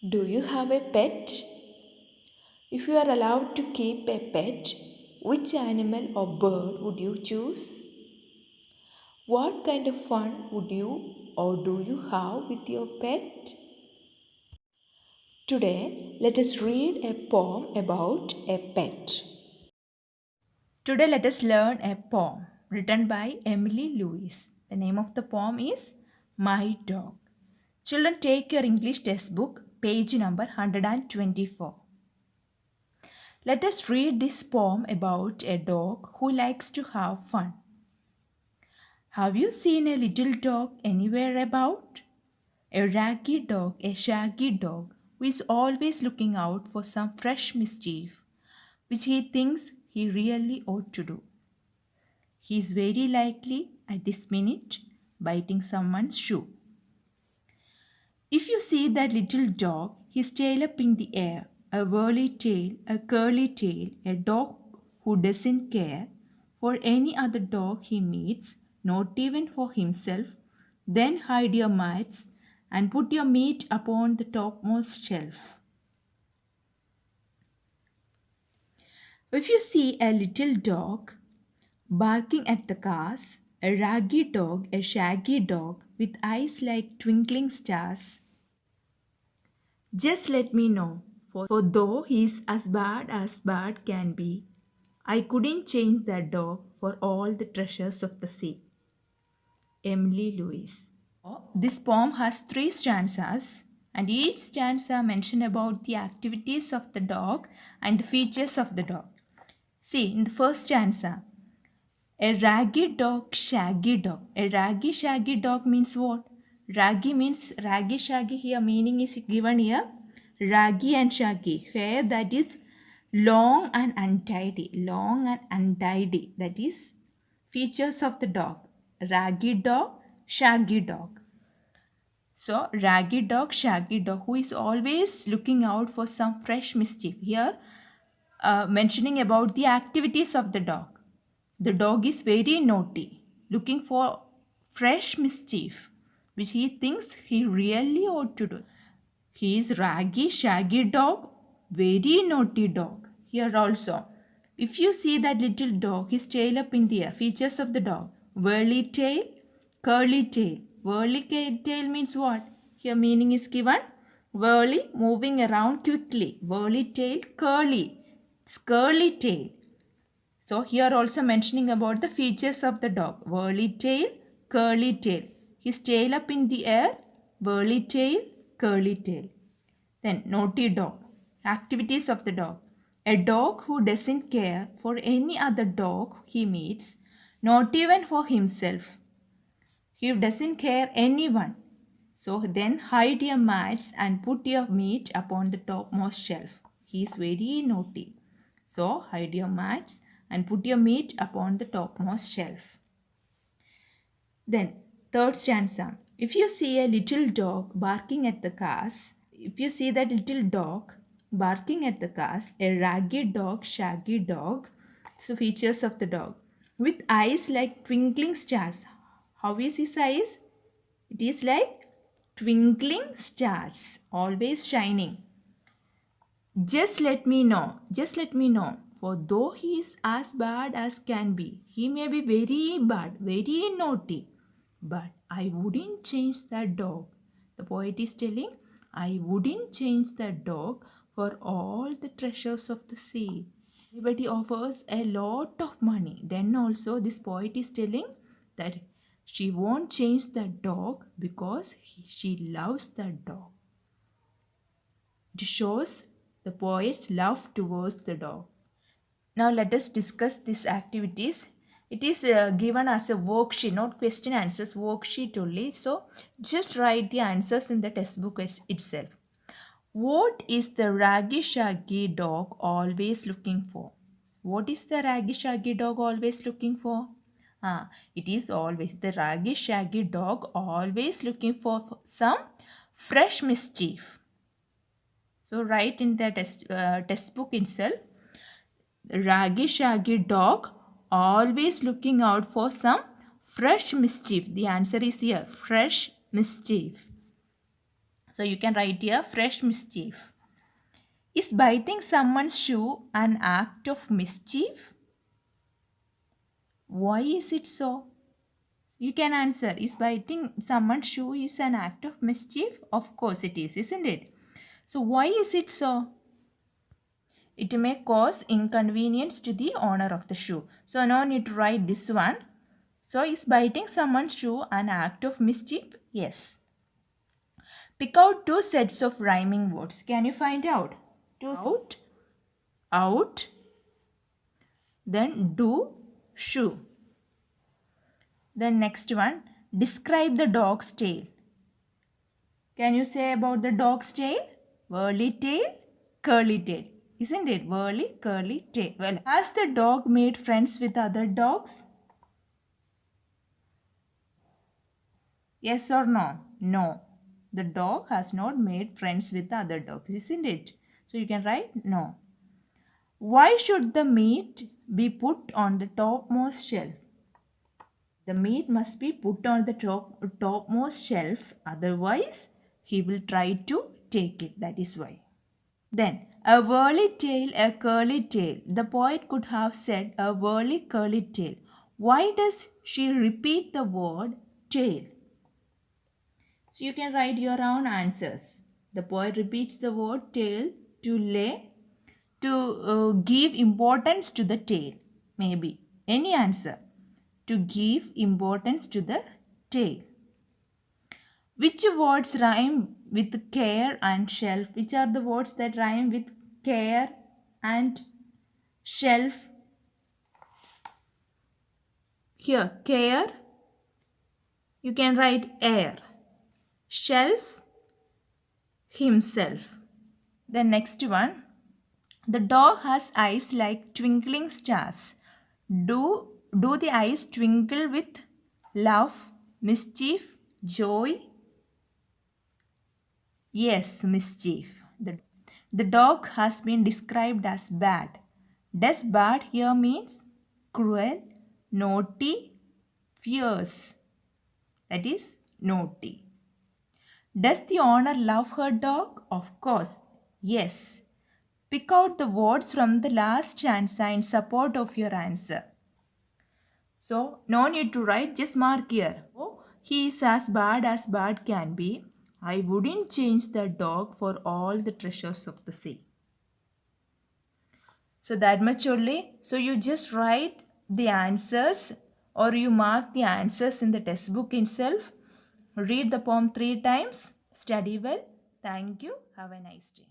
Do you have a pet? If you are allowed to keep a pet, which animal or bird would you choose? What kind of fun would you or do you have with your pet? Today, let us read a poem about a pet. Today, let us learn a poem written by Emily Lewis. The name of the poem is My Dog. Children, take your English textbook, page number 124. Let us read this poem about a dog who likes to have fun. Have you seen a little dog anywhere about? A raggy dog, a shaggy dog, who is always looking out for some fresh mischief, which he thinks he really ought to do. He is very likely, at this minute, biting someone's shoe. If you see that little dog, his tail up in the air, a whirly tail, a curly tail, a dog who doesn't care for any other dog he meets, not even for himself, then hide your mitts and put your meat upon the topmost shelf. If you see a little dog barking at the cars, a raggy dog, a shaggy dog with eyes like twinkling stars, just let me know, for though he's as bad can be, I couldn't change that dog for all the treasures of the sea. Emily Lewis. This poem has 3 stanzas, and each stanza mention about the activities of the dog and the features of the dog. See, in the first stanza, a raggy dog, shaggy dog. A raggy, shaggy dog means what? Raggy means raggy, shaggy. Here, meaning is given here. Raggy and shaggy. Hair that is long and untidy. Long and untidy. That is features of the dog. Raggy dog, shaggy dog. So, raggy dog, shaggy dog, who is always looking out for some fresh mischief. Here, mentioning about the activities of the dog. The dog is very naughty, looking for fresh mischief, which he thinks he really ought to do. He is raggy, shaggy dog, very naughty dog. Here also, if you see that little dog, his tail up in the air, features of the dog, whirly tail, curly tail. Whirly tail means what? Here meaning is given. Whirly, moving around quickly. Whirly tail, curly. Curly tail. So here also mentioning about the features of the dog. Whirly tail, curly tail. His tail up in the air, whirly tail, curly tail. Then naughty dog. Activities of the dog. A dog who doesn't care for any other dog he meets, not even for himself. He doesn't care anyone. So then hide your mats and put your meat upon the topmost shelf. He is very naughty. So hide your mats and put your meat upon the topmost shelf. Then third stanza. If you see a little dog barking at the cars, if you see that little dog barking at the cars, a raggy dog, shaggy dog, so features of the dog, with eyes like twinkling stars. How is his eyes? It is like twinkling stars, always shining. Just let me know, just let me know. For though he is as bad as can be, he may be very bad, very naughty, but I wouldn't change that dog. The poet is telling, I wouldn't change that dog for all the treasures of the sea. Everybody offers a lot of money. Then also this poet is telling that she won't change that dog because she loves that dog. It shows the poet's love towards the dog. Now let us discuss these activities. It is given as a worksheet, not question answers, worksheet only. So just write the answers in the textbook itself. What is the raggy shaggy dog always looking for? What is the raggy shaggy dog always looking for? It is always the raggy shaggy dog always looking for some fresh mischief. So write in the textbook itself. Raggy shaggy dog always looking out for some fresh mischief. The answer is here, fresh mischief. So you can write here fresh mischief. Is biting someone's shoe an act of mischief? Why is it so? You can answer. Is biting someone's shoe is an act of mischief? Of course it is, isn't it? So why is it so? It may cause inconvenience to the owner of the shoe. So no need to write this one. So is biting someone's shoe an act of mischief? Yes. Pick out two sets of rhyming words. Can you find out? Out, out, then do, shoe. Then next one, describe the dog's tail. Can you say about the dog's tail? Whirly tail, curly tail. Isn't it? Whirly, curly tail. Well, has the dog made friends with other dogs? Yes or no? No. The dog has not made friends with other dogs, isn't it? So you can write no. Why should the meat be put on the topmost shelf? The meat must be put on the topmost shelf, otherwise he will try to take it. That is why. Then, a whirly tail, a curly tail. The poet could have said a whirly curly tail. Why does she repeat the word tail? So you can write your own answers. The poet repeats the word tail to give importance to the tail. Maybe any answer to give importance to the tail. Which words rhyme with care and shelf? Which are the words that rhyme with care and shelf? Here, care. You can write air. Shelf, himself. The next one. The dog has eyes like twinkling stars. Do the eyes twinkle with love, mischief, joy? Yes, mischief. The dog has been described as bad. Does bad here means cruel, naughty, fierce? That is naughty. Does the owner love her dog? Of course, yes. Pick out the words from the last stanza in support of your answer. So, no need to write, just mark here. Oh, he is as bad can be. I wouldn't change the dog for all the treasures of the sea. So, that much only. So, you just write the answers or you mark the answers in the textbook itself. Read the poem 3 times. Study well. Thank you. Have a nice day.